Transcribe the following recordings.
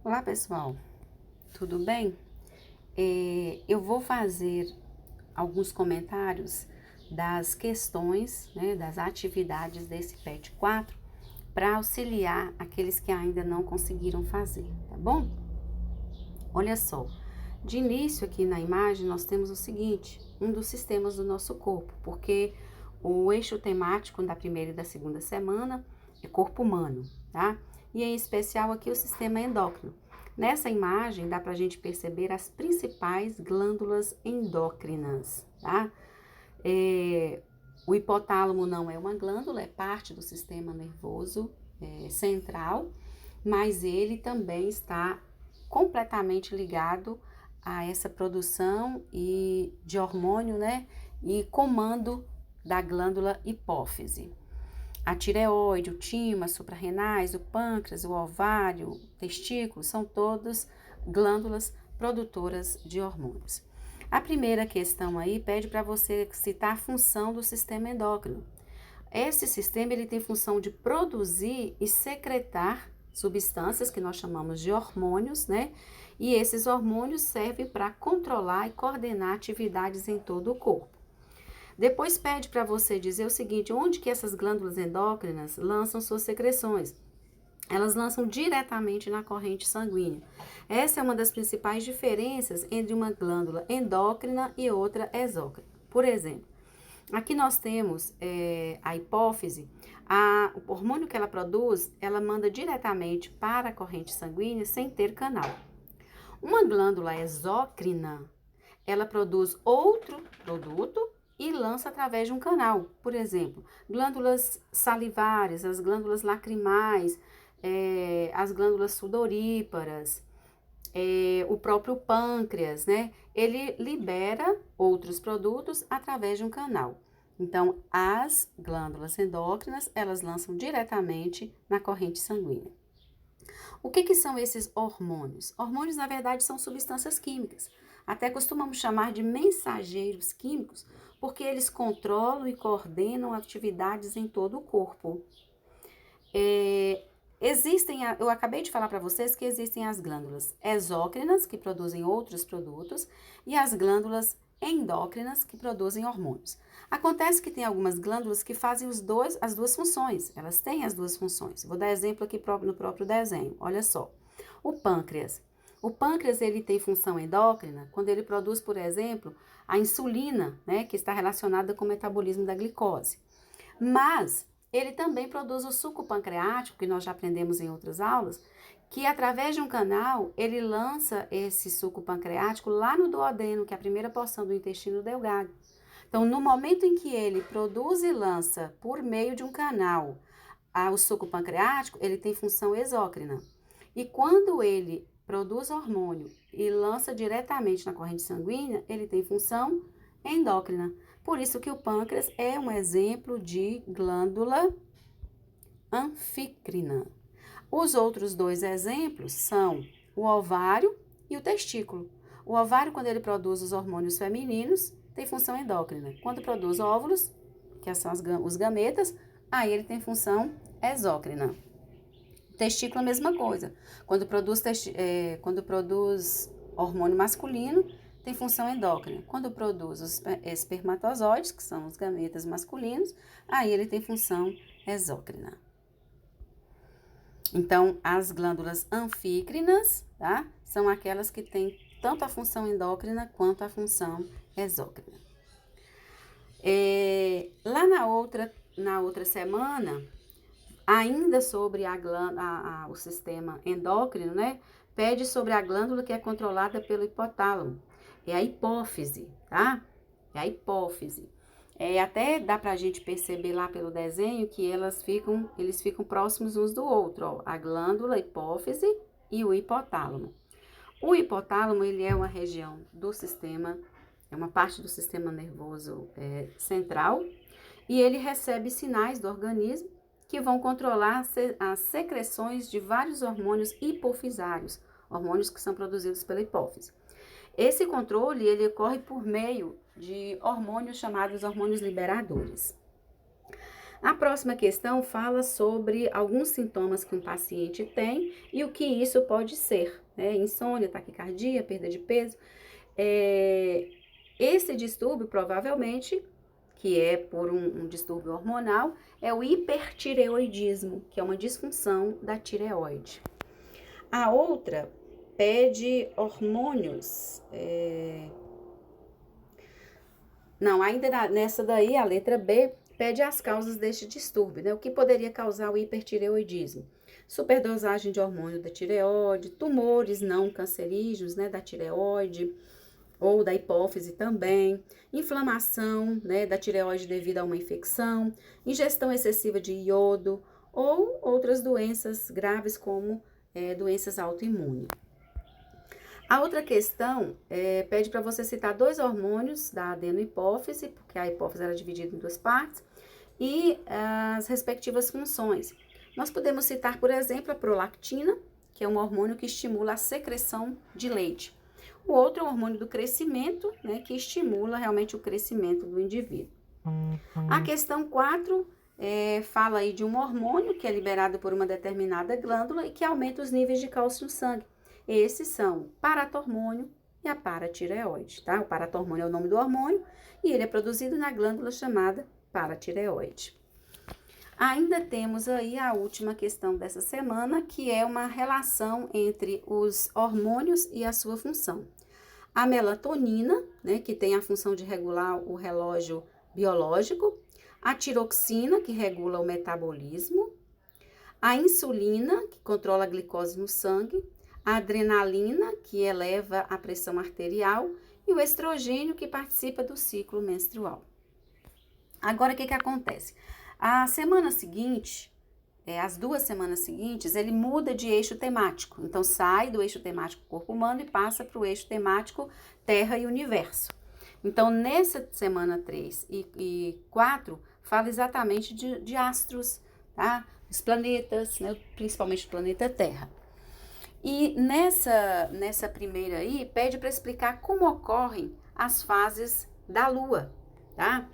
Olá, pessoal, tudo bem? Eu vou fazer alguns comentários das questões, né, das atividades desse PET 4 para auxiliar aqueles que ainda não conseguiram fazer, tá bom? Olha só, de início aqui na imagem nós temos o seguinte, um dos sistemas do nosso corpo, porque o eixo temático da primeira e da segunda semana é corpo humano, tá? E em especial aqui o sistema endócrino. Nessa imagem dá pra gente perceber as principais glândulas endócrinas, tá? O hipotálamo não é uma glândula, é parte do sistema nervoso central, mas ele também está completamente ligado a essa produção de hormônio, né? E comando da glândula hipófise. A tireoide, o timo, as suprarrenais, o pâncreas, o ovário, o testículo, são todas glândulas produtoras de hormônios. A primeira questão aí pede para você citar a função do sistema endócrino. Esse sistema ele tem função de produzir e secretar substâncias que nós chamamos de hormônios, né? E esses hormônios servem para controlar e coordenar atividades em todo o corpo. Depois pede para você dizer o seguinte, onde que essas glândulas endócrinas lançam suas secreções? Elas lançam diretamente na corrente sanguínea. Essa é uma das principais diferenças entre uma glândula endócrina e outra exócrina. Por exemplo, aqui nós temos a hipófise, o hormônio que ela produz, ela manda diretamente para a corrente sanguínea sem ter canal. Uma glândula exócrina, ela produz outro produto e lança através de um canal. Por exemplo, glândulas salivares, as glândulas lacrimais, as glândulas sudoríparas, o próprio pâncreas, né? Ele libera outros produtos através de um canal. Então, as glândulas endócrinas, elas lançam diretamente na corrente sanguínea. O que são esses hormônios? Hormônios, na verdade, são substâncias químicas. Até costumamos chamar de mensageiros químicos, porque eles controlam e coordenam atividades em todo o corpo. Eu acabei de falar para vocês que existem as glândulas exócrinas, que produzem outros produtos, e as glândulas endócrinas, que produzem hormônios. Acontece que tem algumas glândulas que fazem as duas funções, elas têm as duas funções. Vou dar exemplo aqui no próprio desenho, olha só. O pâncreas. O pâncreas, ele tem função endócrina quando ele produz, por exemplo, a insulina, né, que está relacionada com o metabolismo da glicose. Mas ele também produz o suco pancreático, que nós já aprendemos em outras aulas, que através de um canal, ele lança esse suco pancreático lá no duodeno, que é a primeira porção do intestino delgado. Então, no momento em que ele produz e lança por meio de um canal o suco pancreático, ele tem função exócrina. E quando ele produz hormônio e lança diretamente na corrente sanguínea, ele tem função endócrina. Por isso que o pâncreas é um exemplo de glândula anfícrina. Os outros dois exemplos são o ovário e o testículo. O ovário, quando ele produz os hormônios femininos, tem função endócrina. Quando produz óvulos, que são os gametas, aí ele tem função exócrina. O testículo, a mesma coisa. Quando produz hormônio masculino, tem função endócrina. Quando produz os espermatozoides, que são os gametas masculinos, aí ele tem função exócrina. Então, as glândulas anfícrinas, tá? São aquelas que têm tanto a função endócrina quanto a função exócrina. Lá na outra semana, ainda sobre o sistema endócrino, né? Pede sobre a glândula que é controlada pelo hipotálamo. É a hipófise, tá? É a hipófise. Até dá pra gente perceber lá pelo desenho que eles ficam próximos uns do outro, ó. A glândula hipófise e o hipotálamo. O hipotálamo, ele é uma região do sistema, é uma parte do sistema nervoso central, e ele recebe sinais do organismo que vão controlar as secreções de vários hormônios hipofisários, hormônios que são produzidos pela hipófise. Esse controle, ele ocorre por meio de hormônios chamados hormônios liberadores. A próxima questão fala sobre alguns sintomas que um paciente tem e o que isso pode ser, né? Insônia, taquicardia, perda de peso. Esse distúrbio, provavelmente, que é por um distúrbio hormonal, é o hipertireoidismo, que é uma disfunção da tireoide. A outra pede hormônios. Não, ainda nessa daí, a letra B, pede as causas deste distúrbio, né? O que poderia causar o hipertireoidismo? Superdosagem de hormônio da tireoide, tumores não cancerígenos, né, da tireoide, ou da hipófise também, inflamação, né, da tireoide devido a uma infecção, ingestão excessiva de iodo ou outras doenças graves como doenças autoimunes. A outra questão pede para você citar 2 hormônios da adenohipófise, porque a hipófise era dividida em 2 partes, e as respectivas funções. Nós podemos citar, por exemplo, a prolactina, que é um hormônio que estimula a secreção de leite. O outro é o hormônio do crescimento, né, que estimula realmente o crescimento do indivíduo. A questão 4 fala aí de um hormônio que é liberado por uma determinada glândula e que aumenta os níveis de cálcio no sangue. Esses são o paratormônio e a paratireoide, tá? O paratormônio é o nome do hormônio e ele é produzido na glândula chamada paratireoide. Ainda temos aí a última questão dessa semana, que é uma relação entre os hormônios e a sua função. A melatonina, né, que tem a função de regular o relógio biológico, a tiroxina, que regula o metabolismo, a insulina, que controla a glicose no sangue, a adrenalina, que eleva a pressão arterial, e o estrogênio, que participa do ciclo menstrual. Agora, o que acontece? A semana seguinte, as 2 semanas seguintes, ele muda de eixo temático. Então, sai do eixo temático corpo humano e passa para o eixo temático Terra e Universo. Então, nessa semana 3 e 4, fala exatamente de astros, tá? Os planetas, né? Principalmente o planeta Terra. E nessa primeira aí, pede para explicar como ocorrem as fases da Lua, tá?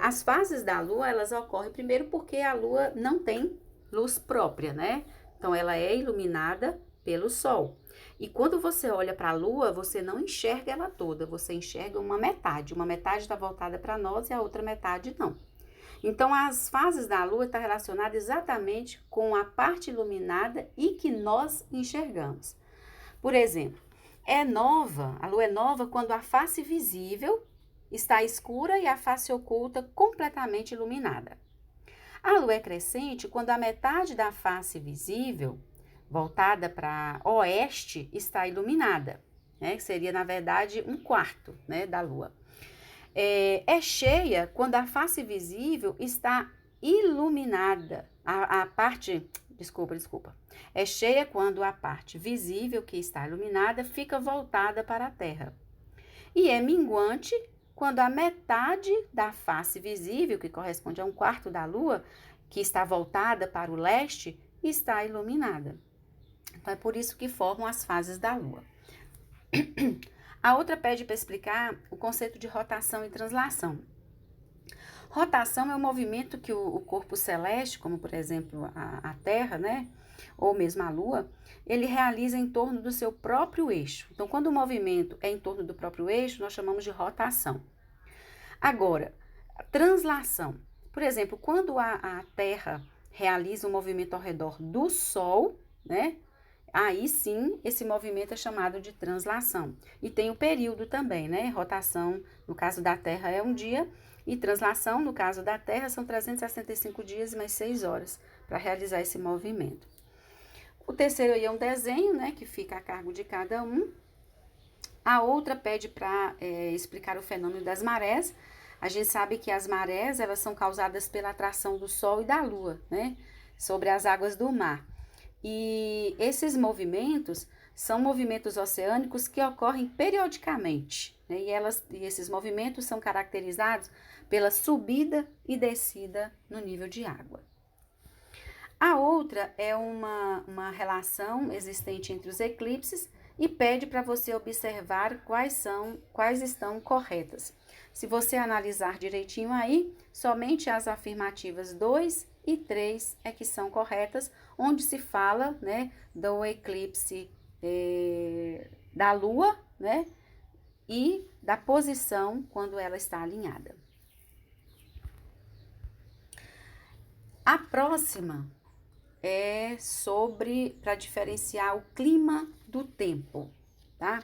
As fases da Lua, elas ocorrem primeiro porque a Lua não tem luz própria, né? Então, ela é iluminada pelo Sol. E quando você olha para a Lua, você não enxerga ela toda, você enxerga uma metade. Uma metade está voltada para nós e a outra metade não. Então, as fases da Lua estão relacionadas exatamente com a parte iluminada e que nós enxergamos. Por exemplo, a Lua é nova quando a face visível está escura e a face oculta completamente iluminada. A Lua é crescente quando a metade da face visível, voltada para oeste, está iluminada, né? Que seria, na verdade, 1/4, né, da Lua. É cheia quando a face visível está iluminada. Desculpa. É cheia quando a parte visível que está iluminada fica voltada para a Terra. E é minguante quando a metade da face visível, que corresponde a 1/4 da Lua, que está voltada para o leste, está iluminada. Então, é por isso que formam as fases da Lua. A outra pede para explicar o conceito de rotação e translação. Rotação é um movimento que o corpo celeste, como por exemplo a Terra, né, ou mesmo a Lua, ele realiza em torno do seu próprio eixo. Então, quando o movimento é em torno do próprio eixo, nós chamamos de rotação. Agora, translação. Por exemplo, quando a Terra realiza um movimento ao redor do Sol, né, aí sim, esse movimento é chamado de translação. E tem o período também, né? Rotação, no caso da Terra, é 1 dia. E translação, no caso da Terra, são 365 dias mais 6 horas para realizar esse movimento. O terceiro aí é um desenho, né? Que fica a cargo de cada um. A outra pede para explicar o fenômeno das marés. A gente sabe que as marés, elas são causadas pela atração do Sol e da Lua, né? Sobre as águas do mar. E esses movimentos são movimentos oceânicos que ocorrem periodicamente, né? E esses movimentos são caracterizados pela subida e descida no nível de água. A outra é uma relação existente entre os eclipses e pede para você observar quais estão corretas. Se você analisar direitinho aí, somente as afirmativas 2 e 3 é que são corretas, onde se fala, né, do eclipse da Lua, né, e da posição quando ela está alinhada. A próxima é para diferenciar o clima do tempo, tá?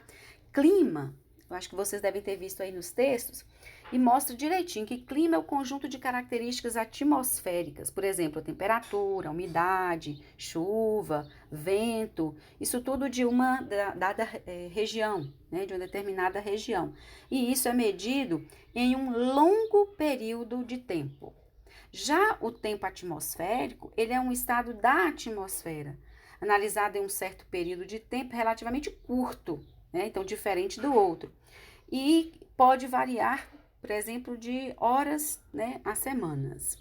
Clima, eu acho que vocês devem ter visto aí nos textos, e mostra direitinho que clima é o conjunto de características atmosféricas, por exemplo, a temperatura, a umidade, chuva, vento, isso tudo de uma dada região, né, de uma determinada região. E isso é medido em um longo período de tempo. Já o tempo atmosférico, ele é um estado da atmosfera, analisado em um certo período de tempo relativamente curto, né? Então, diferente do outro. E pode variar, por exemplo, de horas, né, a semanas.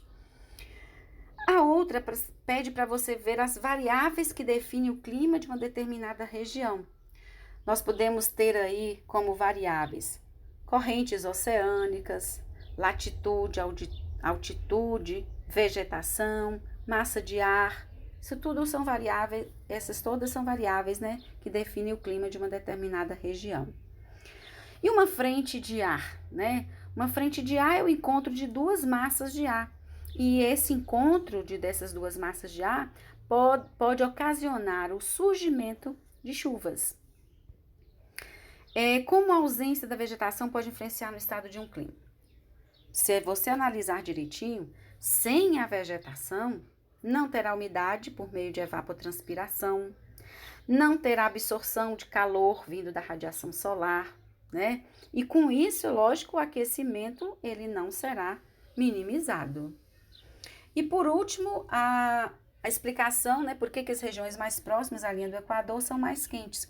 A outra pede para você ver as variáveis que definem o clima de uma determinada região. Nós podemos ter aí como variáveis correntes oceânicas, latitude, altitude, vegetação, massa de ar. Isso tudo são variáveis, essas todas são variáveis, né, que definem o clima de uma determinada região. E uma frente de ar, né? Uma frente de ar é o encontro de duas massas de ar. E esse encontro dessas duas massas de ar pode ocasionar o surgimento de chuvas. Como a ausência da vegetação pode influenciar no estado de um clima? Se você analisar direitinho, sem a vegetação, não terá umidade por meio de evapotranspiração, não terá absorção de calor vindo da radiação solar, né? E com isso, lógico, o aquecimento ele não será minimizado. E por último, a explicação, né, por que as regiões mais próximas à linha do Equador são mais quentes.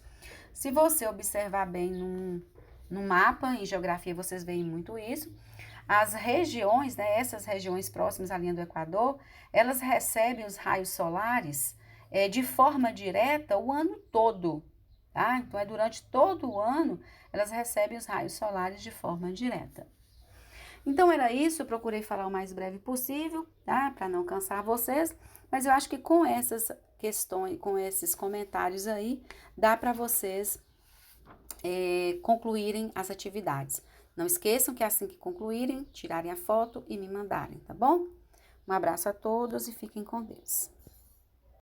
Se você observar bem no mapa, em geografia vocês veem muito isso, as regiões, né, essas regiões próximas à linha do Equador, elas recebem os raios solares de forma direta o ano todo, tá? Então, durante todo o ano, elas recebem os raios solares de forma direta. Então, era isso, eu procurei falar o mais breve possível, tá? Para não cansar vocês, mas eu acho que com essas questões, com esses comentários aí, dá para vocês concluírem as atividades. Não esqueçam que assim que concluírem, tirarem a foto e me mandarem, tá bom? Um abraço a todos e fiquem com Deus.